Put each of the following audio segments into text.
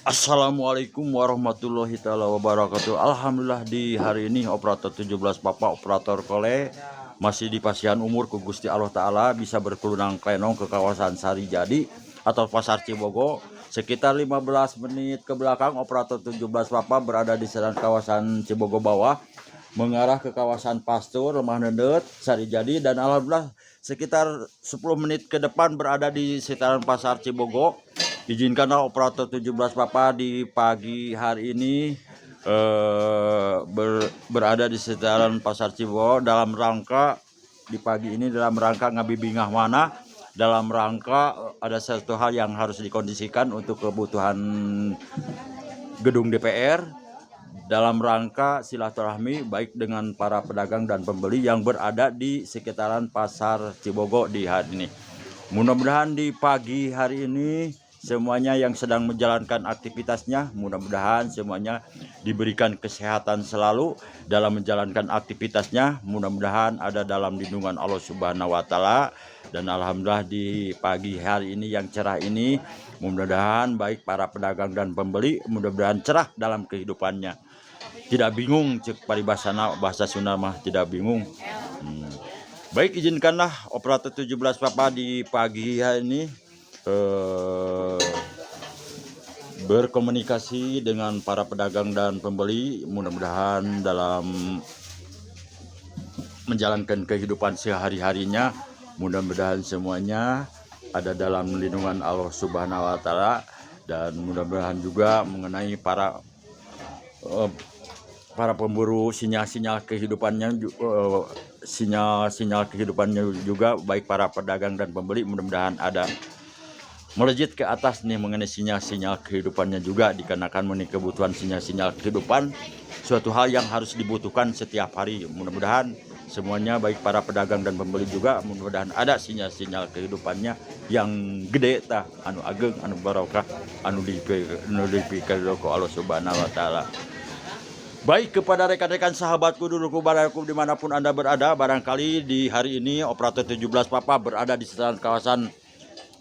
Assalamualaikum warahmatullahi taala wabarakatuh. Alhamdulillah di hari ini operator 17 Papa operator kole masih di pasian umur ku Gusti Allah Ta'ala bisa berkelunang klenong ke kawasan Sarijadi atau Pasar Cibogo. Sekitar 15 menit ke belakang operator 17 Papa berada di sekitar kawasan Cibogo bawah mengarah ke kawasan Pastur, Lemah Nendet, Sarijadi, dan alhamdulillah sekitar 10 menit ke depan berada di sekitaran Pasar Cibogo. Izinkanlah operator 17 Papa di pagi hari ini berada di sekitaran Pasar Cibogo dalam rangka di pagi ini dalam rangka ngabibingah mana, dalam rangka ada satu hal yang harus dikondisikan untuk kebutuhan gedung DPR, dalam rangka silaturahmi baik dengan para pedagang dan pembeli yang berada di sekitaran Pasar Cibogo di hari ini. Mudah-mudahan di pagi hari ini semuanya yang sedang menjalankan aktivitasnya, mudah-mudahan semuanya diberikan kesehatan selalu dalam menjalankan aktivitasnya. Mudah-mudahan ada dalam lindungan Allah Subhanahu wa Ta'ala. Dan alhamdulillah di pagi hari ini yang cerah ini, mudah-mudahan baik para pedagang dan pembeli mudah-mudahan cerah dalam kehidupannya. Tidak bingung cek paribasana bahasa Sunda mah tidak bingung. Baik, izinkanlah operator 17 Papa di pagi hari ini berkomunikasi dengan para pedagang dan pembeli, mudah-mudahan dalam menjalankan kehidupan sehari-harinya, mudah-mudahan semuanya ada dalam lindungan Allah Subhanahu wa Ta'ala, dan mudah-mudahan juga mengenai para pemburu sinyal-sinyal kehidupannya, sinyal-sinyal kehidupannya juga baik para pedagang dan pembeli mudah-mudahan ada melejit ke atas nih mengenai sinyal-sinyal kehidupannya juga, dikarenakan mengenai kebutuhan sinyal-sinyal kehidupan suatu hal yang harus dibutuhkan setiap hari. Mudah-mudahan semuanya baik para pedagang dan pembeli juga mudah-mudahan ada sinyal-sinyal kehidupannya yang gede tah anu ageng anu barokah anu dipikeun Allah Subhanahu wa Ta'ala. Baik, kepada rekan-rekan sahabatku dulurku baraku dimanapun Anda berada, barangkali di hari ini operator 17 Papa berada di sekitaran kawasan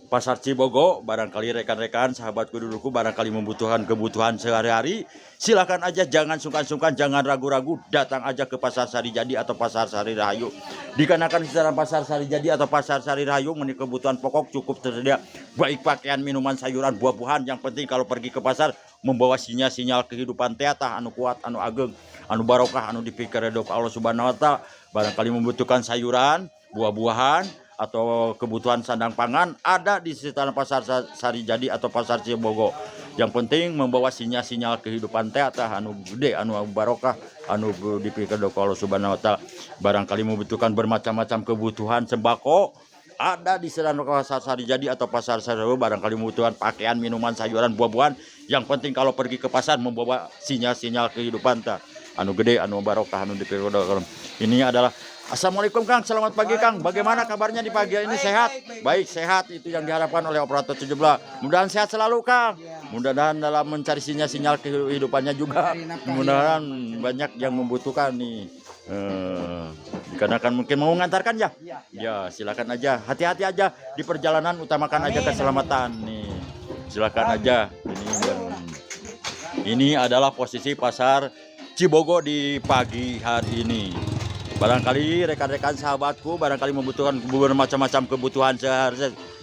Pasar Cibogo. Barangkali rekan-rekan sahabatku duluku barangkali membutuhkan kebutuhan sehari-hari, silakan aja, jangan sungkan-sungkan, jangan ragu-ragu, datang aja ke Pasar Sarijadi atau Pasar Sari Rahayu. Dikarenakan secara Pasar Sarijadi atau Pasar Sari Rahayu mengenai kebutuhan pokok cukup tersedia, baik pakaian, minuman, sayuran, buah-buahan. Yang penting kalau pergi ke pasar membawa sinyal-sinyal kehidupan teatah anu kuat, anu ageng, anu barokah, anu dipikir Allah Subhanahu wa Ta'ala. Barangkali membutuhkan sayuran, buah-buahan, atau kebutuhan sandang pangan, ada di sekitaran Pasar Sarijadi atau Pasar Cibogo. Yang penting membawa sinyal-sinyal kehidupan teatah anu gede, anu barokah, anu dipikir Allah Subhanahu wa Ta'ala. Barangkali membutuhkan bermacam-macam kebutuhan sembako, ada di sekitaran Pasar Sarijadi atau Pasar Sarijadi. Barangkali membutuhkan pakaian, minuman, sayuran, buah-buahan. Yang penting kalau pergi ke pasar membawa sinyal-sinyal kehidupan tah anu gede, anu barokah, anu dipikir Allah. Ini adalah Assalamualaikum Kang, selamat pagi Kang. Bagaimana kabarnya di pagi ini? Sehat? Baik, sehat, itu yang diharapkan oleh operator 17. Mudah-mudahan sehat selalu Kang. Mudah-mudahan dalam mencari sinyal-sinyal kehidupannya juga. Mudah-mudahan banyak yang membutuhkan nih. Karena kan mungkin mau mengantarkan ya? Ya, silakan aja. Hati-hati aja di perjalanan, utamakan aja keselamatan nih. Silakan aja. Ini adalah posisi Pasar Cibogo di pagi hari ini. Barangkali rekan-rekan sahabatku barangkali membutuhkan bermacam-macam kebutuhan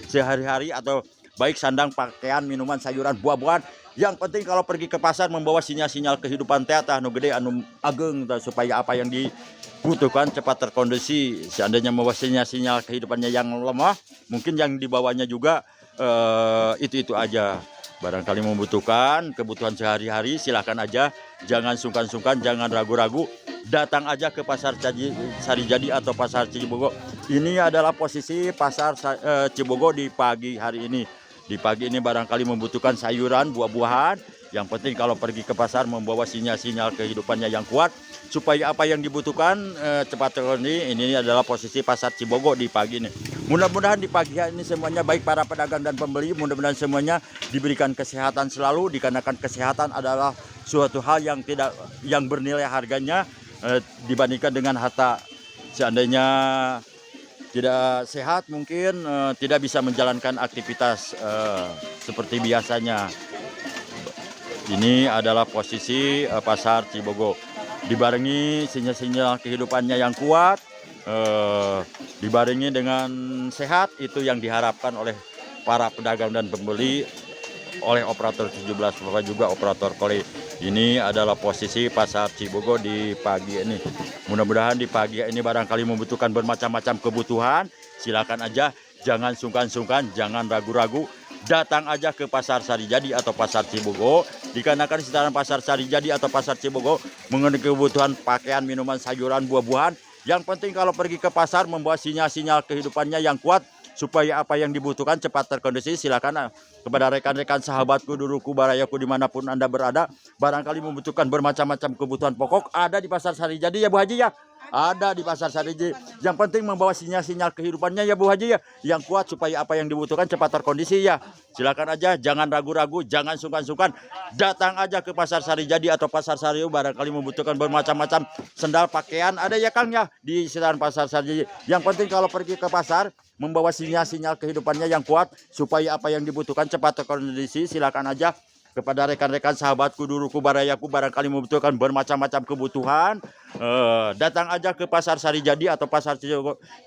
sehari-hari atau baik sandang, pakaian, minuman, sayuran, buah-buahan. Yang penting kalau pergi ke pasar membawa sinyal-sinyal kehidupan teatah anu gede, anu ageng, supaya apa yang dibutuhkan cepat terkondisi. Seandainya membawa sinyal-sinyal kehidupannya yang lemah, mungkin yang dibawanya juga itu aja. Barangkali membutuhkan kebutuhan sehari-hari, silakan aja, jangan sungkan-sungkan, jangan ragu-ragu, datang aja ke Pasar Sarijadi atau Pasar Cibogo. Ini adalah posisi Pasar Cibogo di pagi hari ini. Di pagi ini barangkali membutuhkan sayuran, buah-buahan. Yang penting kalau pergi ke pasar membawa sinyal-sinyal kehidupannya yang kuat, supaya apa yang dibutuhkan cepat terpenuhi. Ini adalah posisi Pasar Cibogo di pagi ini. Mudah-mudahan di pagi hari ini semuanya baik para pedagang dan pembeli, mudah-mudahan semuanya diberikan kesehatan selalu, dikarenakan kesehatan adalah suatu hal yang bernilai harganya dibandingkan dengan harta. Seandainya tidak sehat mungkin tidak bisa menjalankan aktivitas seperti biasanya. Ini adalah posisi pasar Cibogo. Dibarengi sinyal-sinyal kehidupannya yang kuat, dibarengi dengan sehat, itu yang diharapkan oleh para pedagang dan pembeli, oleh operator 17 Bapak juga operator koli. Ini adalah posisi pasar Cibogo di pagi ini. Mudah-mudahan di pagi ini barangkali membutuhkan bermacam-macam kebutuhan, silakan aja, jangan sungkan-sungkan, jangan ragu-ragu. Datang aja ke Pasar Sarijadi atau Pasar Cibogo, dikarenakan sekitaran Pasar Sarijadi atau Pasar Cibogo mengenai kebutuhan pakaian, minuman, sayuran, buah-buahan. Yang penting kalau pergi ke pasar membawa sinyal-sinyal kehidupannya yang kuat, supaya apa yang dibutuhkan cepat terkondisi. Silakan kepada rekan-rekan, sahabatku, duruku, barayaku, dimanapun Anda berada, barangkali membutuhkan bermacam-macam kebutuhan pokok, ada di Pasar Sarijadi ya Bu Haji ya. Ada di Pasar Sarijadi. Yang penting membawa sinyal-sinyal kehidupannya ya Bu Haji ya, yang kuat supaya apa yang dibutuhkan cepat terkondisi ya. Silakan aja, jangan ragu-ragu, jangan sungkan-sungkan. Datang aja ke Pasar Sarijadi atau Pasar Sariu, barangkali membutuhkan bermacam-macam sendal, pakaian, ada ya Kang ya di sekitaran Pasar Sarijadi. Yang penting kalau pergi ke pasar membawa sinyal-sinyal kehidupannya yang kuat supaya apa yang dibutuhkan cepat terkondisi. Silakan aja kepada rekan-rekan, sahabatku, duruku, barayaku, barangkali membutuhkan bermacam-macam kebutuhan, datang aja ke Pasar Sarijadi atau Pasar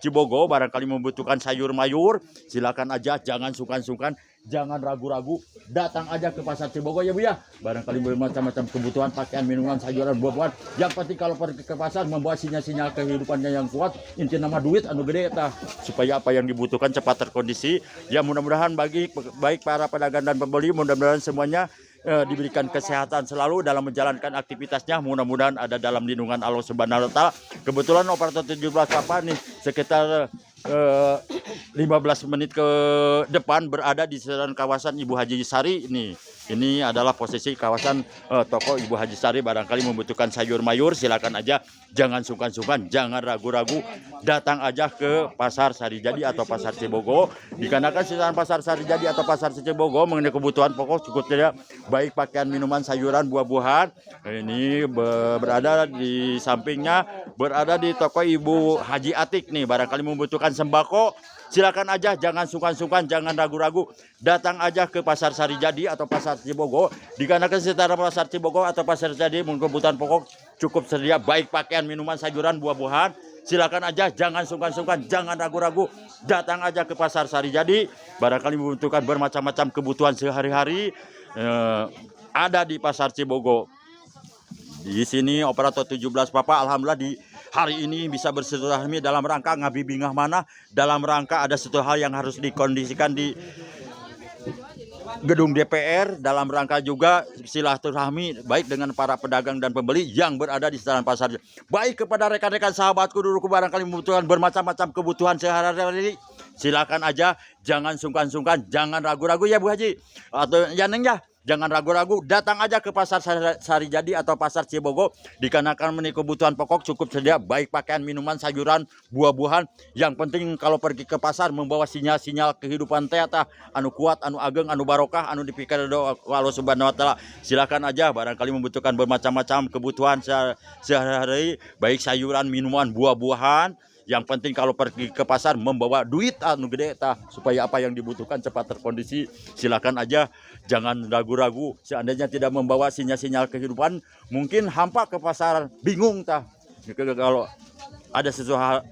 Cibogo, barangkali membutuhkan sayur mayur, silakan aja, jangan sungkan-sungkan, jangan ragu-ragu, datang aja ke Pasar Cibogo ya Bu ya, barangkali bermacam-macam kebutuhan pakaian, minuman, sayuran, buah-buahan. Yang penting kalau pergi ke pasar membawa sinyal-sinyal kehidupannya yang kuat, inti nama duit anu gede tah, supaya apa yang dibutuhkan cepat terkondisi ya. Mudah-mudahan baik para pedagang dan pembeli, mudah-mudahan semuanya diberikan kesehatan selalu dalam menjalankan aktivitasnya. Mudah-mudahan ada dalam lindungan Allah Subhanahu wa Ta'ala. Kebetulan operator 17 Papa nih sekitar 15 menit ke depan berada di sekitaran kawasan Ibu Haji Sari ini. Ini adalah posisi kawasan toko Ibu Haji Sari. Barangkali membutuhkan sayur mayur, silakan aja, jangan sungkan-sungkan, jangan ragu-ragu, datang aja ke Pasar Sarijadi atau Pasar Cibogo. Dikarenakan sekitaran Pasar Sarijadi atau Pasar Cibogo mengenai kebutuhan pokok cukup tidak, baik pakaian, minuman, sayuran, buah-buahan. Ini berada di sampingnya, berada di toko Ibu Haji Atik nih, barangkali membutuhkan sembako, silakan aja, jangan sungkan-sungkan, jangan ragu-ragu, datang aja ke Pasar Sarijadi atau Pasar Cibogo. Dikarenakan setara Pasar Cibogo atau Pasar Sarijadi kebutuhan pokok cukup sedia, baik pakaian, minuman, sayuran, buah-buahan. Silakan aja, jangan sungkan-sungkan, jangan ragu-ragu, datang aja ke Pasar Sarijadi. Barangkali membutuhkan bermacam-macam kebutuhan sehari-hari, ada di Pasar Cibogo. Di sini operator 17 Papa alhamdulillah di hari ini bisa bersilaturahmi dalam rangka ngabibingah mana, dalam rangka ada satu hal yang harus dikondisikan di gedung DPR, dalam rangka juga silaturahmi baik dengan para pedagang dan pembeli yang berada di sekitaran pasar. Baik kepada rekan-rekan, sahabatku, duruku, barangkali membutuhkan bermacam-macam kebutuhan sehari-hari, silakan aja, jangan sungkan-sungkan, jangan ragu-ragu ya Bu Haji atau ya Neng ya. Jangan ragu-ragu, datang aja ke Pasar Sarijadi atau Pasar Cibogo. Dikarenakan memenuhi kebutuhan pokok cukup sedia, baik pakaian, minuman, sayuran, buah-buahan. Yang penting kalau pergi ke pasar membawa sinyal-sinyal kehidupan teh anu kuat, anu ageng, anu barokah, anu dipikir doa Allah Subhanahu wa Ta'ala. Silakan aja, barangkali membutuhkan bermacam-macam kebutuhan sehari-hari, baik sayuran, minuman, buah-buahan. Yang penting kalau pergi ke pasar membawa duit anu gede tah, supaya apa yang dibutuhkan cepat terkondisi. Silakan aja, jangan ragu-ragu. Seandainya tidak membawa sinyal-sinyal kehidupan, mungkin hampa ke pasar bingung tah. Kalau ada sesuatu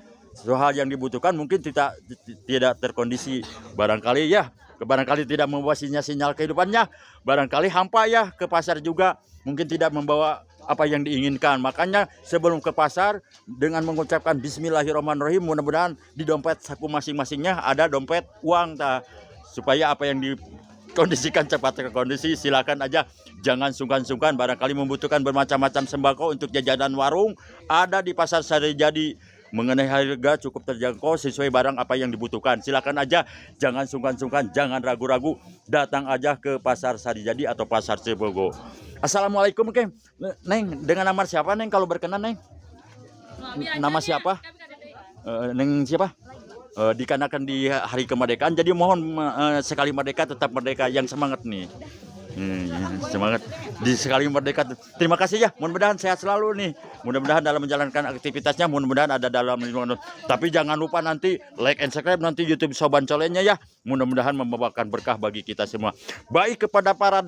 hal yang dibutuhkan mungkin tidak terkondisi. Barangkali tidak membawa sinyal-sinyal kehidupannya, barangkali hampa ya ke pasar juga, mungkin tidak membawa apa yang diinginkan. Makanya sebelum ke pasar dengan mengucapkan Bismillahirrahmanirrahim, mudah-mudahan di dompet saku masing-masingnya ada dompet uang supaya apa yang dikondisikan cepat terkondisi. Silakan aja, jangan sungkan-sungkan, barangkali membutuhkan bermacam-macam sembako untuk jajanan warung, ada di Pasar Sarijadi. Mengenai harga cukup terjangkau sesuai barang apa yang dibutuhkan. Silakan aja, jangan sungkan-sungkan, jangan ragu-ragu, datang aja ke Pasar Sarijadi atau Pasar Cibogo. Assalamualaikum Neng, dengan nama siapa Neng kalau berkenan Neng? Nama siapa? Neng siapa? Dikarenakan di hari kemerdekaan, jadi mohon sekali merdeka tetap merdeka, yang semangat nih. Semangat di sekali merdeka. Terima kasih ya, mudah-mudahan sehat selalu nih, mudah-mudahan dalam menjalankan aktivitasnya, mudah-mudahan ada dalam lingkungan. Tapi jangan lupa nanti like and subscribe nanti YouTube Soban Colennya ya, mudah-mudahan membawakan berkah bagi kita semua. Baik kepada para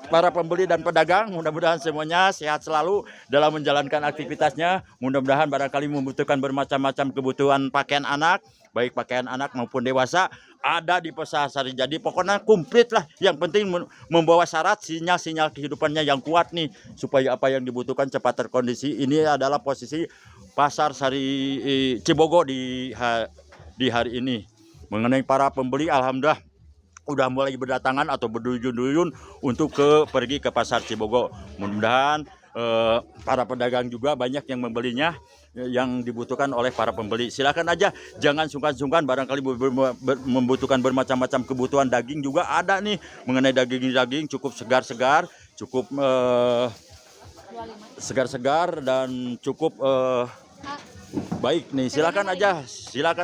para pembeli dan pedagang, mudah-mudahan semuanya sehat selalu dalam menjalankan aktivitasnya. Mudah-mudahan barangkali membutuhkan bermacam-macam kebutuhan pakaian anak, baik pakaian anak maupun dewasa, ada di Pasar Sari Jadi. Pokoknya komplit lah. Yang penting membawa syarat sinyal-sinyal kehidupannya yang kuat nih, supaya apa yang dibutuhkan cepat terkondisi. Ini adalah posisi Pasar Sari Cibogo di hari ini. Mengenai para pembeli, alhamdulillah udah mulai berdatangan atau berduyun-duyun untuk pergi ke Pasar Cibogo. Mudah-mudahan para pedagang juga banyak yang membelinya, yang dibutuhkan oleh para pembeli. Silakan aja, jangan sungkan-sungkan, barangkali membutuhkan bermacam-macam kebutuhan. Daging juga ada nih, mengenai daging cukup segar-segar, cukup segar-segar dan cukup baik nih. Silakan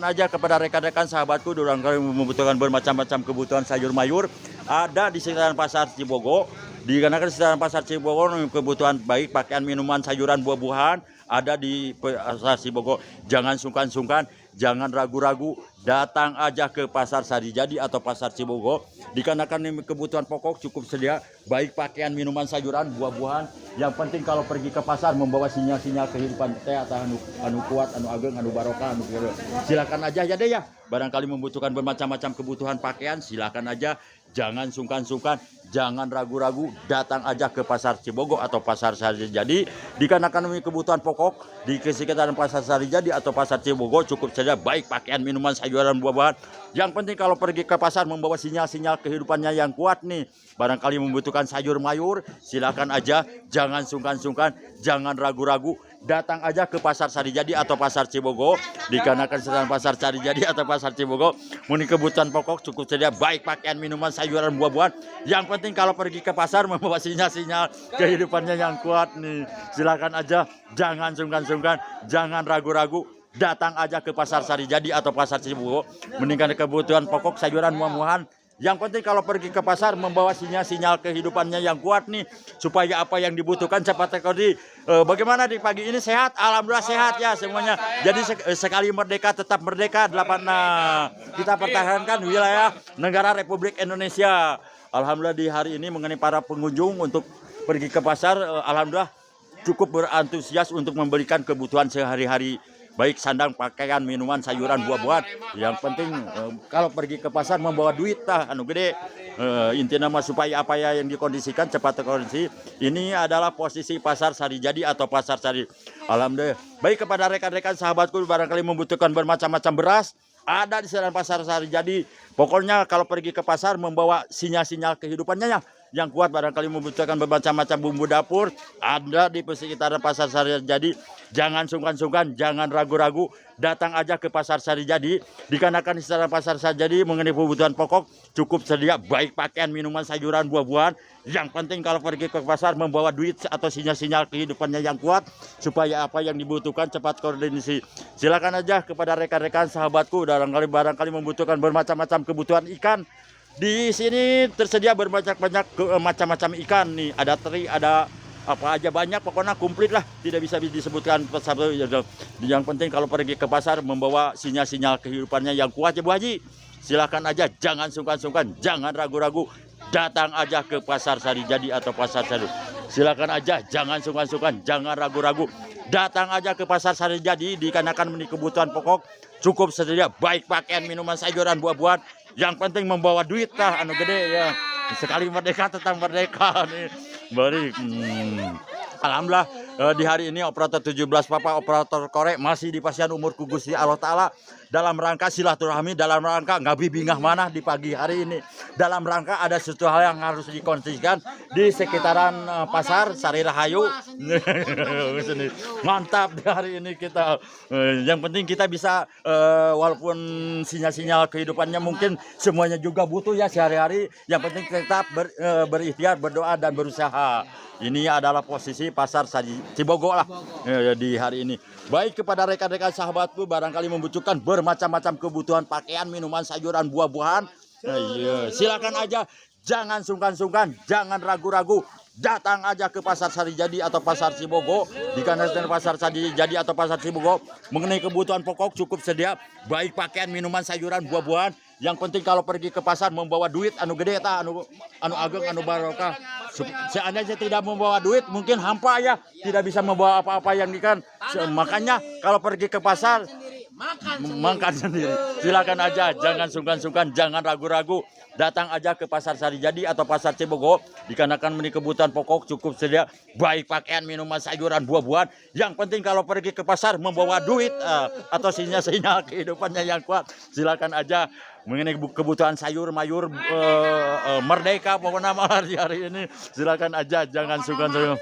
aja kepada rekan-rekan sahabatku, barangkali membutuhkan bermacam-macam kebutuhan sayur mayur, ada di sekitaran Pasar Cibogo. Dikarenakan sekitaran Pasar Cibogo kebutuhan baik pakaian, minuman, sayuran, buah-buahan ada di Pasar Cibogo. Jangan sungkan-sungkan, jangan ragu-ragu, datang aja ke Pasar Sari Jadi atau Pasar Cibogo. Dikarenakan kebutuhan pokok cukup sedia, baik pakaian, minuman, sayuran, buah-buahan. Yang penting kalau pergi ke pasar membawa sinyal-sinyal kehidupan teh atau anu kuat, anu ageng, anu barokah, anu kira. Silakan aja ya deh ya. Barangkali membutuhkan bermacam-macam kebutuhan pakaian, silakan aja. Jangan sungkan-sungkan, jangan ragu-ragu, datang aja ke Pasar Cibogo atau Pasar Sari Jadi. Dikarenakan kebutuhan pokok di sekitaran Pasar Sari Jadi atau Pasar Cibogo cukup saja, baik pakaian, minuman, sayuran, buah-buahan. Yang penting kalau pergi ke pasar membawa sinyal-sinyal kehidupannya yang kuat nih. Barangkali membutuhkan sayur mayur, silakan aja, jangan sungkan-sungkan, jangan ragu-ragu. Datang aja ke Pasar Sari Jadi atau Pasar Cibogo. Dikarenakan sedang Pasar Sari Jadi atau Pasar Cibogo memenuhi kebutuhan pokok cukup sedia, baik pakaian, minuman, sayuran, buah-buahan. Yang penting kalau pergi ke pasar membawa sinyal-sinyal kehidupannya yang kuat nih. Silakan aja, jangan sungkan-sungkan, jangan ragu-ragu. Datang aja ke Pasar Sari Jadi atau Pasar Cibogo, meningkatkan kebutuhan pokok sayuran, buah-buahan. Yang penting kalau pergi ke pasar membawa sinyal-sinyal kehidupannya yang kuat nih, supaya apa yang dibutuhkan cepat terjadi. Bagaimana di pagi ini, sehat? Alhamdulillah sehat ya semuanya. Jadi sekali merdeka tetap merdeka. Kita pertahankan wilayah negara Republik Indonesia. Alhamdulillah di hari ini mengenai para pengunjung untuk pergi ke pasar, alhamdulillah cukup berantusias untuk memberikan kebutuhan sehari-hari, baik sandang, pakaian, minuman, sayuran, buah-buahan. Yang penting kalau pergi ke pasar membawa duit lah, anu gede. Intinya mah supaya apa ya yang dikondisikan cepat terkondisi. Ini adalah posisi Pasar Sari Jadi atau Pasar Sari. Alhamdulillah. Baik kepada rekan-rekan sahabatku, barangkali membutuhkan bermacam-macam beras, ada di sekitar Pasar Sari Jadi. Pokoknya kalau pergi ke pasar membawa sinyal-sinyal kehidupannya ya yang kuat, barangkali membutuhkan bermacam-macam bumbu dapur, ada di sekitaran Pasar Sari Jadi. Jangan sungkan-sungkan, jangan ragu-ragu, datang aja ke Pasar Sari Jadi. Dikarenakan di sekitaran Pasar Sari Jadi mengenai kebutuhan pokok cukup sedia, baik pakaian, minuman, sayuran, buah-buahan. Yang penting kalau pergi ke pasar membawa duit atau sinyal-sinyal kehidupannya yang kuat, supaya apa yang dibutuhkan cepat koordinasi. Silakan aja kepada rekan-rekan sahabatku, barangkali membutuhkan bermacam-macam kebutuhan ikan. Di sini tersedia macam-macam ikan nih, ada teri, ada apa aja, banyak, pokoknya komplit lah, tidak bisa disebutkan satu. Yang penting kalau pergi ke pasar membawa sinyal-sinyal kehidupannya yang kuat ya Bu Haji. Silakan aja, jangan sungkan-sungkan, jangan ragu-ragu, datang aja ke Pasar Sari Jadi atau Pasar Sari. Silakan aja, jangan sungkan-sungkan, jangan ragu-ragu, datang aja ke Pasar Sari Jadi. Dikarenakan memenuhi kebutuhan pokok cukup sedia, baik pakaian, minuman, sayuran, buah-buahan. Yang penting membawa duit lah, anu gede ya. Sekali merdeka tetap merdeka nih. Bari. Alhamdulillah di hari ini operator 17 Papa, operator korek masih di pasian umur ku Gusti Allah Ta'ala, dalam rangka silaturahmi, dalam rangka ngabi bingah mana di pagi hari ini, dalam rangka ada sesuatu hal yang harus dikonsisten di sekitaran Pasar Sari Rahayu. Mantap di hari ini kita. Yang penting kita bisa walaupun sinyal-sinyal kehidupannya mungkin semuanya juga butuh ya sehari-hari, yang penting tetap berikhtiar, berdoa dan berusaha. Ini adalah posisi Pasar Sari Cibogo lah di hari ini. Baik kepada rekan-rekan sahabatku, barangkali membutuhkan bermacam-macam kebutuhan pakaian, minuman, sayuran, buah-buahan. Silakan aja, jangan sungkan-sungkan, jangan ragu-ragu. Datang aja ke Pasar Sari Jadi atau Pasar Cibogo. Dikarenakan Pasar Sari Jadi atau Pasar Cibogo mengenai kebutuhan pokok cukup sedia, baik pakaian, minuman, sayuran, buah-buahan. Yang penting kalau pergi ke pasar membawa duit anu gede ta, anu ageng, anu barokah. Seandainya tidak membawa duit mungkin hampa ya, tidak bisa membawa apa-apa yang ikan. Makanya kalau pergi ke pasar makan sendiri. Silakan aja, jangan sungkan-sungkan, jangan ragu-ragu. Datang aja ke pasar Sarijadi atau pasar Cibogo, dikarenakan memenuhi kebutuhan pokok cukup sedia, baik pakaian, minuman, sayuran, buah-buahan. Yang penting kalau pergi ke pasar membawa duit atau sinyal-sinyal kehidupannya yang kuat. Silakan aja mengenai kebutuhan sayur, mayur, merdeka pokoknya malah di hari ini. Silakan aja, jangan sungkan-sungkan.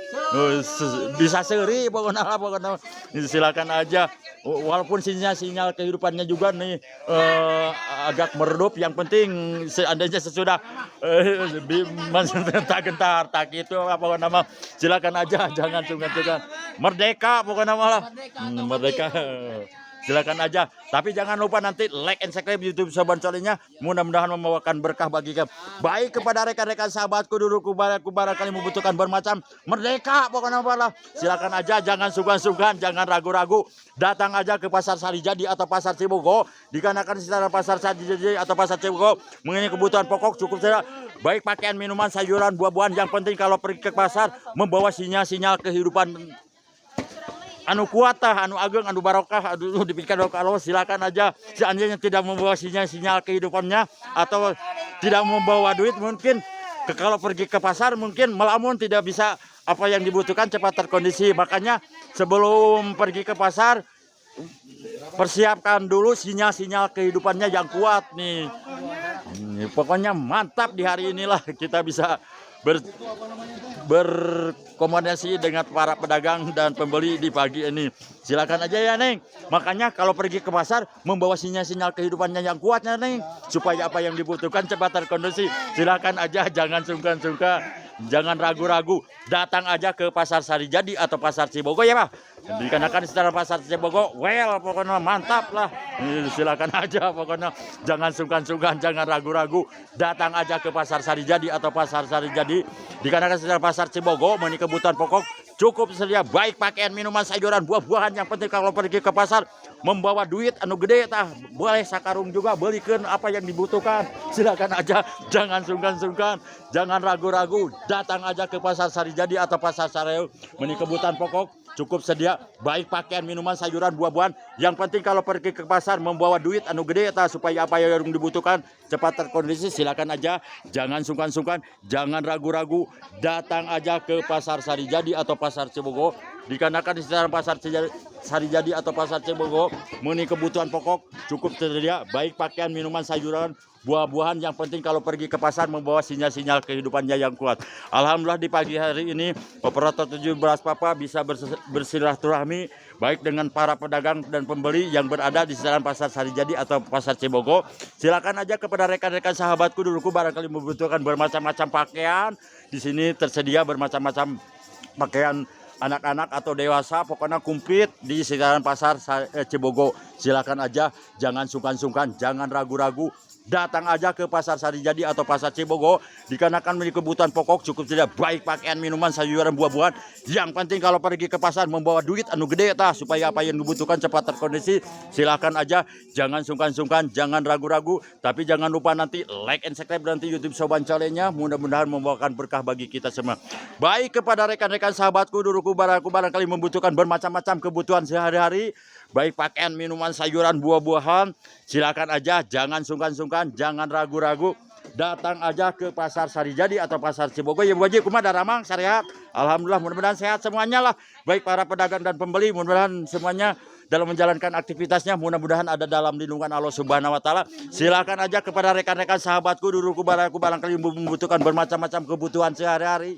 Bisa seri pokoknya silakan aja. Walaupun sinyal-sinyal kehidupannya juga nih agak meredup, yang penting seandainya sesudah tak gentar tak itu apa nama, silakan aja, jangan sungkan-sungkan. Merdeka pokoknya malah merdeka. Silakan aja, tapi jangan lupa nanti like and subscribe YouTube Sobat Solehnya. Mudah-mudahan membawakan berkah bagi kamu. Baik kepada rekan-rekan sahabatku dulu barangkali membutuhkan bermacam merdeka pokoknya malah. Silakan aja, jangan sungkan-sungkan, jangan ragu-ragu. Datang aja ke pasar Sarijadi atau pasar Cibogo. Dikarenakan secara pasar Sarijadi atau pasar Cibogo mengenai kebutuhan pokok cukup saja. Baik pakaian, minuman, sayuran, buah-buahan. Yang penting kalau pergi ke pasar membawa sinyal-sinyal kehidupan anu kuat tah, anu ageng, anu barokah, anu dipikirkan Allah. Silakan aja. Seandainya tidak membawa sinyal kehidupannya atau tidak membawa duit, mungkin kalau pergi ke pasar mungkin melamun tidak bisa apa yang dibutuhkan cepat terkondisi. Makanya sebelum pergi ke pasar persiapkan dulu sinyal-sinyal kehidupannya yang kuat nih. Pokoknya mantap di hari inilah kita bisa berkomunikasi dengan para pedagang dan pembeli di pagi ini. Silakan aja ya Neng. Makanya kalau pergi ke pasar membawa sinyal-sinyal kehidupannya yang kuatnya Neng, supaya apa yang dibutuhkan cepat terkondisi. Silakan aja, jangan sungkan-sungkan, jangan ragu-ragu. Datang aja ke pasar Sarijadi atau pasar Cibogo ya Pak. Dikarenakan secara pasar Cibogo, well pokoknya mantap lah. Silakan aja pokoknya, jangan sungkan-sungkan, jangan ragu-ragu. Datang aja ke pasar Sarijadi atau pasar Sarijadi. Dikarenakan secara pasar Cibogo memenuhi kebutuhan pokok cukup sedia, baik pakaian, minuman, sayuran, buah-buahan. Yang penting kalau pergi ke pasar membawa duit anu gede tah, boleh sakarung juga belikan apa yang dibutuhkan. Silakan aja, jangan sungkan-sungkan, jangan ragu-ragu. Datang aja ke pasar Sarijadi atau pasar Sareu memenuhi kebutuhan pokok cukup sedia, baik pakaian, minuman, sayuran, buah-buahan. Yang penting kalau pergi ke pasar membawa duit anu gede tah, supaya apa yang dibutuhkan cepat terkondisi. Silakan aja, jangan sungkan-sungkan, jangan ragu-ragu. Datang aja ke pasar Sarijadi atau pasar Cibogo. Dikarenakan di sekitar pasar Sarijadi atau pasar Cibogo memenuhi kebutuhan pokok cukup tersedia, baik pakaian, minuman, sayuran, buah-buahan. Yang penting kalau pergi ke pasar membawa sinyal-sinyal kehidupannya yang kuat. Alhamdulillah di pagi hari ini operator 17 Papa bisa bersilaturahmi baik dengan para pedagang dan pembeli yang berada di sekitar pasar Sarijadi atau pasar Cibogo. Silakan aja kepada rekan-rekan sahabatku duluku barangkali membutuhkan bermacam-macam pakaian. Di sini tersedia bermacam-macam pakaian anak-anak atau dewasa, pokoknya kumplit di sekitaran pasar Cibogo. Silakan aja, jangan sungkan-sungkan, jangan ragu-ragu. Datang aja ke pasar Sarijadi atau pasar Cibogo. Dikarenakan memiliki kebutuhan pokok cukup tidak, baik pakaian, minuman, sayuran, buah-buahan. Yang penting kalau pergi ke pasar membawa duit anu gede tah, supaya apa yang dibutuhkan cepat terkondisi. Silakan aja, jangan sungkan-sungkan, jangan ragu-ragu. Tapi jangan lupa nanti like and subscribe nanti YouTube Sobat Solehnya. Mudah-mudahan membawakan berkah bagi kita semua. Baik kepada rekan-rekan sahabatku duluku barangkali membutuhkan bermacam-macam kebutuhan sehari-hari, baik pakaian, minuman, sayuran, buah-buahan. Silakan aja, jangan sungkan-sungkan, jangan ragu-ragu. Datang aja ke pasar Sarijadi atau pasar Cibogo. Ya Bu Haji, kumaha daramang sehat. Alhamdulillah, mudah-mudahan sehat semuanya lah. Baik para pedagang dan pembeli, mudah-mudahan semuanya dalam menjalankan aktivitasnya mudah-mudahan ada dalam lindungan Allah Subhanahu wa taala. Silakan aja kepada rekan-rekan sahabatku duluku barangkali membutuhkan bermacam-macam kebutuhan sehari-hari.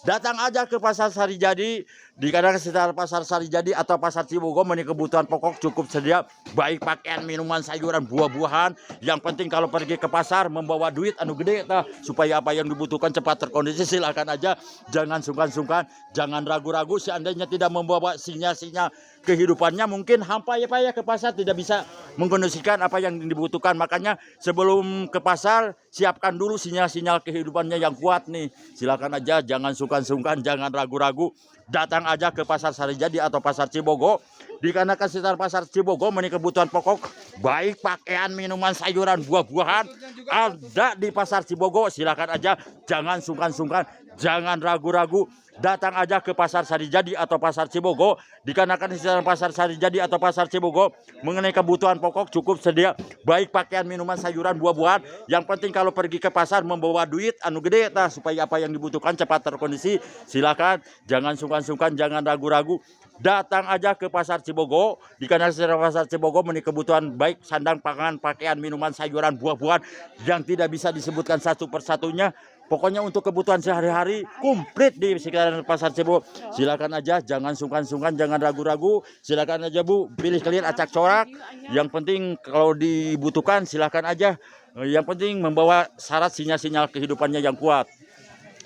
Datang aja ke pasar Sarijadi. Dikarenakan sekitar pasar Sarijadi atau pasar Cibogo memenuhi kebutuhan pokok cukup sedia, baik pakaian, minuman, sayuran, buah-buahan. Yang penting kalau pergi ke pasar membawa duit anu gede tah, supaya apa yang dibutuhkan cepat terkondisi. Silakan aja, jangan sungkan-sungkan, jangan ragu-ragu. Seandainya tidak membawa sinyal-sinyal kehidupannya mungkin hampa ya Pak ya, ke pasar tidak bisa mengkondisikan apa yang dibutuhkan. Makanya sebelum ke pasar siapkan dulu sinyal-sinyal kehidupannya yang kuat nih. Silakan aja, jangan sungkan-sungkan, jangan ragu-ragu. Datang aja ke pasar Sarijadi atau pasar Cibogo. dikarenakan sekitar pasar Cibogo memenuhi kebutuhan pokok baik pakaian, minuman, sayuran, buah-buahan ada di pasar Cibogo. Silakan aja, jangan sungkan-sungkan, jangan ragu-ragu, datang aja ke pasar Sarijadi atau pasar Cibogo. Dikarenakan di sekitar pasar Sarijadi atau pasar Cibogo mengenai kebutuhan pokok cukup sedia baik pakaian, minuman, sayuran, buah-buahan. Yang penting kalau pergi ke pasar membawa duit anu gede tah, supaya apa yang dibutuhkan cepat terkondisi. Silakan, jangan sungkan-sungkan, jangan ragu-ragu, datang aja ke pasar Cibogo. Dikarenakan sekitar pasar Cibogo memenuhi kebutuhan baik sandang pangan, pakaian, minuman, sayuran, buah-buahan yang tidak bisa disebutkan satu persatunya. Pokoknya untuk kebutuhan sehari-hari komplit di sekitar pasar Cibogo. Silakan aja, jangan sungkan-sungkan, jangan ragu-ragu. Silakan aja Bu, pilih kalian acak corak. Yang penting kalau dibutuhkan silakan aja. Yang penting membawa syarat sinyal-sinyal kehidupannya yang kuat.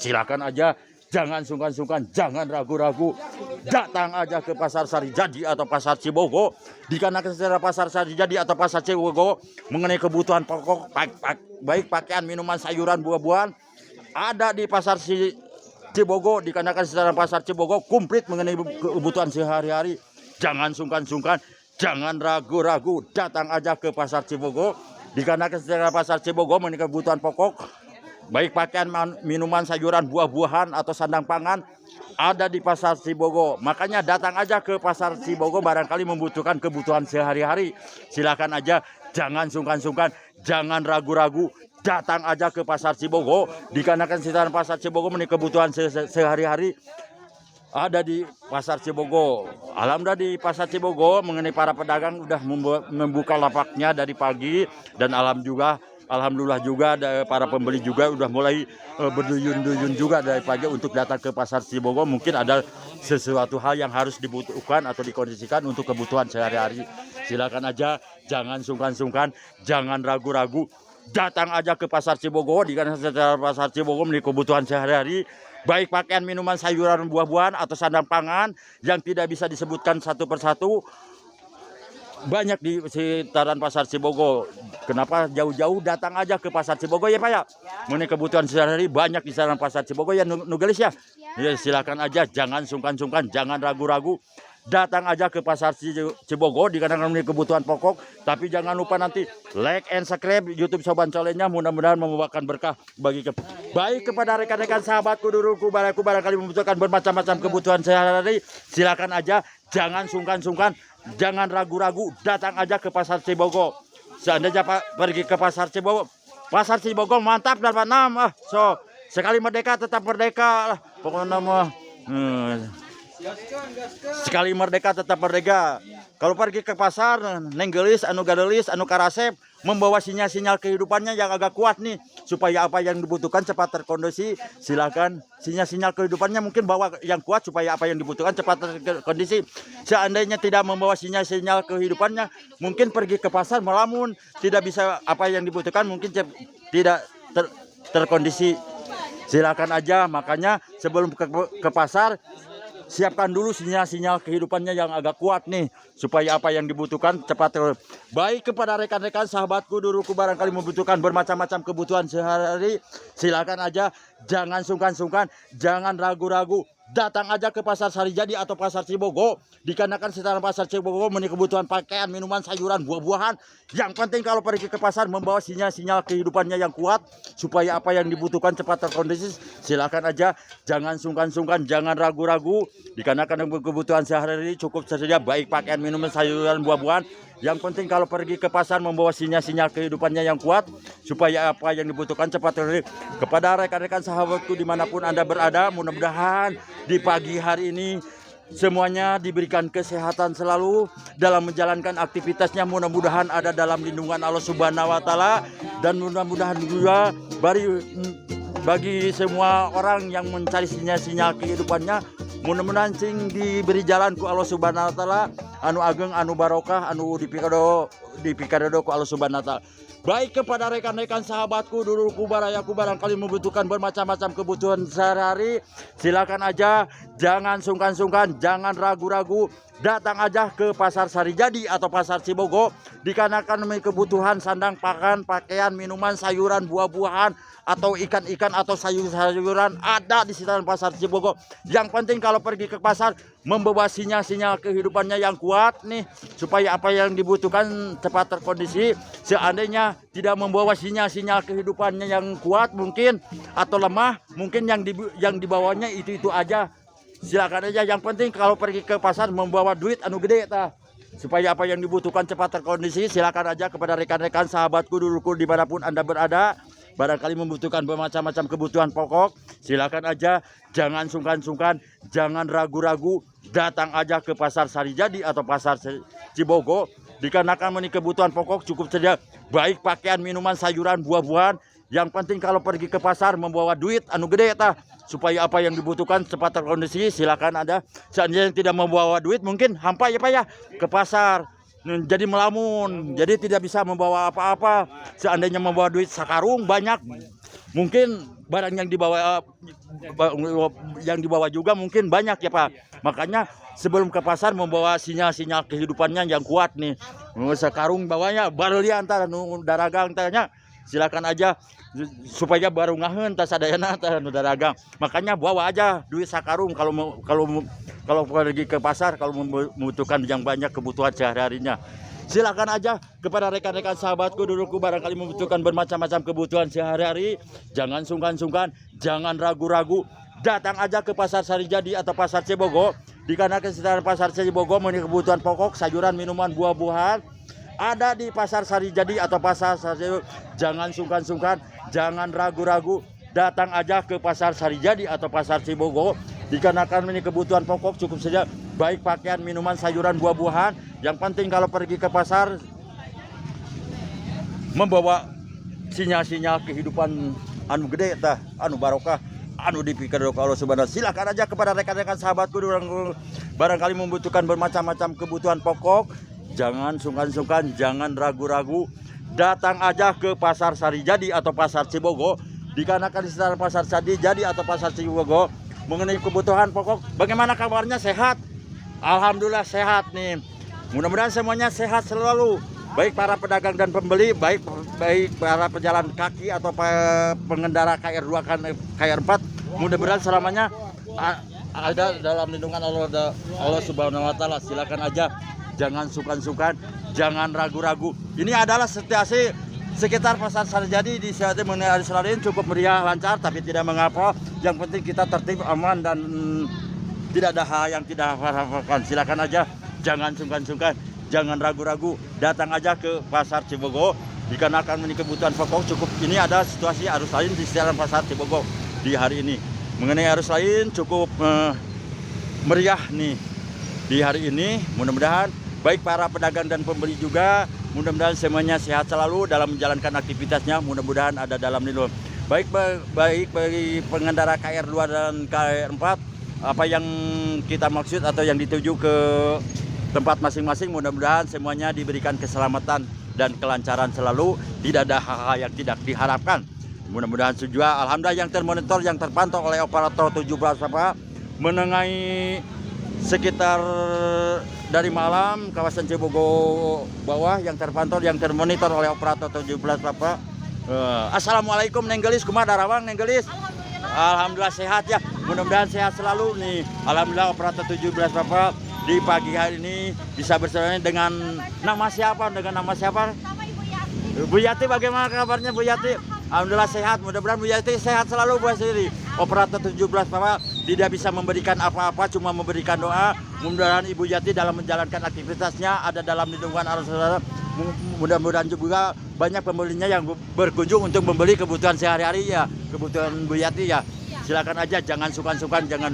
Silakan aja, jangan sungkan-sungkan, jangan ragu-ragu. Datang aja ke pasar Sarijadi atau pasar Cibogo. Dikarenakan secara pasar Sarijadi atau pasar Cibogo mengenai kebutuhan pokok baik pakaian, minuman, sayuran, buah-buahan ada di pasar Cibogo. Dikarenakan secara pasar Cibogo komplit mengenai kebutuhan sehari-hari. Jangan sungkan-sungkan, jangan ragu-ragu, datang aja ke pasar Cibogo. Dikarenakan secara pasar Cibogo mengenai kebutuhan pokok baik pakaian, minuman, sayuran, buah-buahan atau sandang pangan ada di pasar Cibogo. Makanya datang aja ke pasar Cibogo barangkali membutuhkan kebutuhan sehari-hari. Silakan aja, jangan sungkan-sungkan, jangan ragu-ragu, datang aja ke pasar Cibogo. Dikarenakan sekitar pasar Cibogo memenuhi kebutuhan sehari-hari ada di pasar Cibogo. Alhamdulillah di pasar Cibogo mengenai para pedagang udah membuka lapaknya dari pagi, dan alhamdulillah juga para pembeli juga udah mulai berduyun-duyun juga dari pagi untuk datang ke pasar Cibogo. Mungkin ada sesuatu hal yang harus dibutuhkan atau dikondisikan untuk kebutuhan sehari-hari. Silakan aja, jangan sungkan-sungkan, jangan ragu-ragu, datang aja ke pasar Cibogo. Dikarenakan secara pasar Cibogo memiliki kebutuhan sehari-hari baik pakaian, minuman, sayuran, buah-buahan atau sandang pangan yang tidak bisa disebutkan satu persatu banyak di sekitaran pasar Cibogo. Kenapa jauh-jauh, datang aja ke pasar Cibogo ya Pak ya. Mengenai kebutuhan sehari-hari banyak di sekitaran pasar Cibogo ya Nugelis ya. Ya silakan aja, jangan sungkan-sungkan, jangan ragu-ragu. Datang aja ke pasar Cibogo dikarenakan memiliki kebutuhan pokok. Tapi jangan lupa nanti like and subscribe YouTube Soban Colennya, mudah-mudahan membawakan berkah bagi baik kepada rekan-rekan sahabatku, dulurku, baraku barangkali membutuhkan bermacam-macam kebutuhan sehari-hari. Silakan aja, jangan sungkan-sungkan, jangan ragu-ragu, datang aja ke pasar Cibogo. Seandainya pergi ke pasar Cibogo mantap dan Pak. So sekali merdeka tetap merdeka lah. Pokoknya mah sekali merdeka tetap merdeka. Kalau pergi ke pasar, neng gelis, anu gadelis, anu karasep, membawa sinyal-sinyal kehidupannya yang agak kuat nih, supaya apa yang dibutuhkan cepat terkondisi. Silakan, sinyal-sinyal kehidupannya mungkin bawa yang kuat supaya apa yang dibutuhkan cepat terkondisi. Seandainya tidak membawa sinyal-sinyal kehidupannya, mungkin pergi ke pasar melamun, tidak bisa apa yang dibutuhkan, mungkin tidak terkondisi. Silakan aja, makanya sebelum ke pasar siapkan dulu sinyal-sinyal kehidupannya yang agak kuat nih, supaya apa yang dibutuhkan cepat baik kepada rekan-rekan sahabatku, dulurku barangkali membutuhkan bermacam-macam kebutuhan sehari-hari. Silakan aja, jangan sungkan-sungkan, jangan ragu-ragu, datang aja ke pasar Sarijadi atau pasar Cibogo. Dikarenakan sekitar pasar Cibogo memiliki kebutuhan pakaian, minuman, sayuran, buah-buahan. Yang penting kalau pergi ke pasar membawa sinyal-sinyal kehidupannya yang kuat, supaya apa yang dibutuhkan cepat terkondisi. Silakan aja, jangan sungkan-sungkan, jangan ragu-ragu. Dikarenakan kebutuhan sehari-hari cukup tersedia baik pakaian, minuman, sayuran, buah-buahan. Yang penting kalau pergi ke pasar membawa sinyal-sinyal kehidupannya yang kuat, supaya apa yang dibutuhkan cepat terkondisi. Kepada rekan-rekan sahabatku dimanapun Anda berada, mudah-mudahan di pagi hari ini semuanya diberikan kesehatan selalu dalam menjalankan aktivitasnya. Mudah-mudahan ada dalam lindungan Allah Subhanahu wa Ta'ala, dan mudah-mudahan juga bagi semua orang yang mencari sinyal-sinyal kehidupannya, mudah-mudahan sing diberi jalan ku Allah Subhanahu wa Ta'ala anu ageng, anu barokah, anu dipikadodo ku Allah Subhanahu wa Ta'ala. Baik kepada rekan-rekan sahabatku, dulurku, barayaku barangkali membutuhkan bermacam-macam kebutuhan sehari-hari. Silakan aja, jangan sungkan-sungkan, jangan ragu-ragu, datang aja ke pasar Sarijadi atau pasar Cibogo, dikarenakan memiliki kebutuhan sandang pakan, pakaian, minuman, sayuran, buah-buahan, atau ikan-ikan atau sayur-sayuran ada di sekitaran pasar Cibogo. Yang penting kalau pergi ke pasar membawa sinyal-sinyal kehidupannya yang kuat nih, supaya apa yang dibutuhkan cepat terkondisi. Seandainya tidak membawa sinyal-sinyal kehidupannya yang kuat mungkin atau lemah, mungkin yang dibawanya itu aja. Silakan aja, yang penting kalau pergi ke pasar membawa duit anu gede tah, supaya apa yang dibutuhkan cepat terkondisi. Silakan aja kepada rekan-rekan sahabatku dulurku dimanapun Anda berada, barangkali membutuhkan bermacam-macam kebutuhan pokok, silakan aja, jangan sungkan-sungkan, jangan ragu-ragu, datang aja ke pasar Sarijadi atau pasar Cibogo, dikarenakan memiliki kebutuhan pokok cukup saja, baik pakaian, minuman, sayuran, buah-buahan. Yang penting kalau pergi ke pasar membawa duit anu gede tah, supaya apa yang dibutuhkan cepat terkondisi. Silakan ada. Seandainya yang tidak membawa duit mungkin hampa ya Pak ya ke pasar, jadi melamun, jadi tidak bisa membawa apa-apa. Seandainya membawa duit sakarung banyak, mungkin barang yang dibawa juga mungkin banyak ya Pak. Makanya sebelum ke pasar membawa sinyal-sinyal kehidupannya yang kuat nih. Sakarung bawanya baru lihat antara daragang tanya. Silakan aja supaya baru ngahen tas sadayana tah nu daragang. Makanya bawa aja duit sakarung kalau pergi ke pasar, kalau membutuhkan yang banyak kebutuhan sehari-harinya. Silakan aja kepada rekan-rekan sahabatku dulurku, barangkali membutuhkan bermacam-macam kebutuhan sehari-hari. Jangan sungkan-sungkan, jangan ragu-ragu, datang aja ke pasar Sarijadi atau pasar Cibogo. Dikarenakan sekitar pasar Cibogo memiliki kebutuhan pokok, sayuran, minuman, buah-buahan ada di pasar Sarijadi atau pasar Sarijadi. Jangan sungkan-sungkan, jangan ragu-ragu, datang aja ke pasar Sarijadi atau pasar Cibogo, dikarenakan ini kebutuhan pokok cukup saja, baik pakaian, minuman, sayuran, buah-buahan. Yang penting kalau pergi ke pasar membawa sinyal-sinyal kehidupan anu gede tah, anu barokah, anu dipikir Allah Subhanahu. Silakan aja kepada rekan-rekan sahabatku barangkali membutuhkan bermacam-macam kebutuhan pokok. Jangan sungkan-sungkan, jangan ragu-ragu, datang aja ke pasar Sarijadi atau pasar Cibogo, dikarenakan di sekitar pasar Sarijadi atau pasar Cibogo mengenai kebutuhan pokok. Bagaimana kabarnya, sehat? Alhamdulillah sehat nih. Mudah-mudahan semuanya sehat selalu, baik para pedagang dan pembeli, baik para pejalan kaki atau pengendara KR2 KR4. Mudah-mudahan selamanya ada dalam lindungan Allah Subhanahu wa taala. Silakan aja, jangan sungkan-sungkan, jangan ragu-ragu. Ini adalah situasi sekitar pasar Sarijadi di saat mengenai hari Senin cukup meriah, lancar, tapi tidak mengapa. Yang penting kita tertib, aman, dan tidak ada hal yang tidak harapkan. Silakan aja, jangan sungkan-sungkan, jangan ragu-ragu, datang aja ke pasar Cibogo, dikarenakan memiliki kebutuhan pokok cukup. Ini ada situasi arus lain di sekitaran pasar Cibogo di hari ini. Mengenai arus lain cukup meriah nih di hari ini. Mudah-mudahan baik para pedagang dan pembeli juga, mudah-mudahan semuanya sehat selalu dalam menjalankan aktivitasnya. Mudah-mudahan ada dalam lindungan. Baik bagi pengendara KR2 dan KR4, apa yang kita maksud atau yang dituju ke tempat masing-masing, mudah-mudahan semuanya diberikan keselamatan dan kelancaran selalu, tidak ada hal-hal yang tidak diharapkan. Mudah-mudahan juga alhamdulillah yang termonitor, yang terpantau oleh operator 17 Bapak menengahi sekitar dari malam kawasan Cibogo bawah yang terpantau, yang termonitor oleh operator 17 Bapak. Assalamualaikum Neng Gelis, kumaha darawang Neng Gelis? Alhamdulillah sehat ya, mudah-mudahan sehat selalu nih. Alhamdulillah operator 17 Bapak di pagi hari ini bisa bersama dengan nama siapa? Dengan nama siapa? Bu Yati, bagaimana kabarnya Bu Yati? Alhamdulillah sehat, mudah-mudahan Bu Yati sehat selalu Bu sendiri. Operator 17 Bapak tidak bisa memberikan apa-apa, cuma memberikan doa. Mudah-mudahan Ibu Yati dalam menjalankan aktivitasnya ada dalam lindungan Allah. Mudah-mudahan juga banyak pembelinya yang berkunjung untuk membeli kebutuhan sehari-hari ya, kebutuhan Bu Yati ya. Silakan aja, jangan sungkan-sungkan, jangan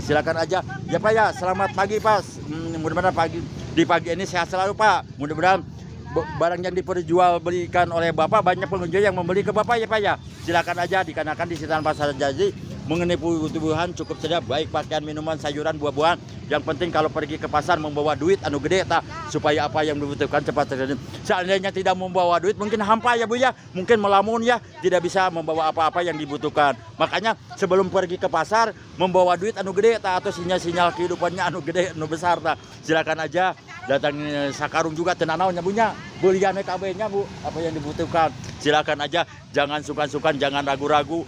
silakan aja. Ya Pak ya, selamat pagi Pak. Mudah-mudahan di pagi ini sehat selalu Pak. Mudah-mudahan barang yang diperjualbelikan oleh Bapak banyak pengunjung yang membeli ke Bapak ya Pak ya. Silakan aja, dikarenakan di sekitar pasar Sarijadi mengenai kebutuhan cukup saja, baik pakaian, minuman, sayuran, buah-buahan. Yang penting kalau pergi ke pasar membawa duit anu gede tak, supaya apa yang dibutuhkan cepat terjadi. Seandainya tidak membawa duit mungkin hampa ya Bu ya, mungkin melamun ya, tidak bisa membawa apa-apa yang dibutuhkan. Makanya sebelum pergi ke pasar membawa duit anu gede tak, atau sinyal-sinyal kehidupannya anu gede anu besar tak. Silakan aja datang sakarung juga tenanaonya Bu nya, beliannya KB-nya Bu, apa yang dibutuhkan. Silakan aja, jangan sungkan-sungkan, jangan ragu-ragu.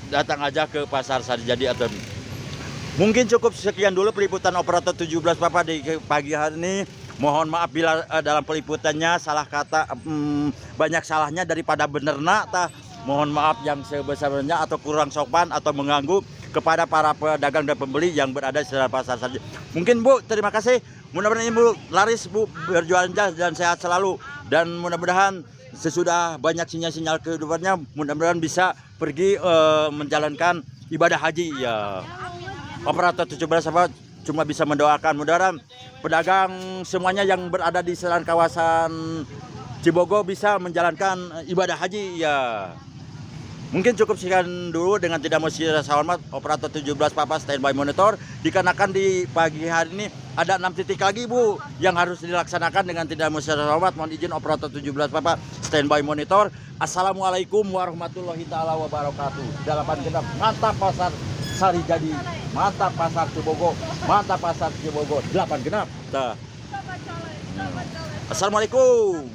Datang aja ke pasar Sarijadi atau mungkin cukup sekian dulu peliputan operator 17 Bapak di pagi hari ini. Mohon maaf bila dalam peliputannya salah kata, banyak salahnya daripada benerna tah. Mohon maaf yang sebesar-besarnya atau kurang sopan atau mengganggu kepada para pedagang dan pembeli yang berada di sekitar pasar Sarijadi. Mungkin Bu, terima kasih. Mudah-mudahan Ibu laris Bu, berjualan dan sehat selalu, dan mudah-mudahan sesudah banyak sinyal-sinyal kehidupannya mudah-mudahan bisa pergi menjalankan ibadah haji ya. Operator 17 apa cuma bisa mendoakan mudah-mudahan pedagang semuanya yang berada di sekitar kawasan Cibogo bisa menjalankan ibadah haji ya. Mungkin cukup sekian dulu, dengan tidak mau rasa hormat operator 17 Papa standby monitor, dikarenakan di pagi hari ini ada 6 titik lagi Bu yang harus dilaksanakan. Dengan tidak mau rasa hormat mohon izin operator 17 Papa standby monitor. Assalamualaikum warahmatullahi taala wabarakatuh. Dalapan genap mantap pasar Sarijadi, mantap pasar Cibogo, mantap pasar Cibogo 8 genap. Assalamualaikum.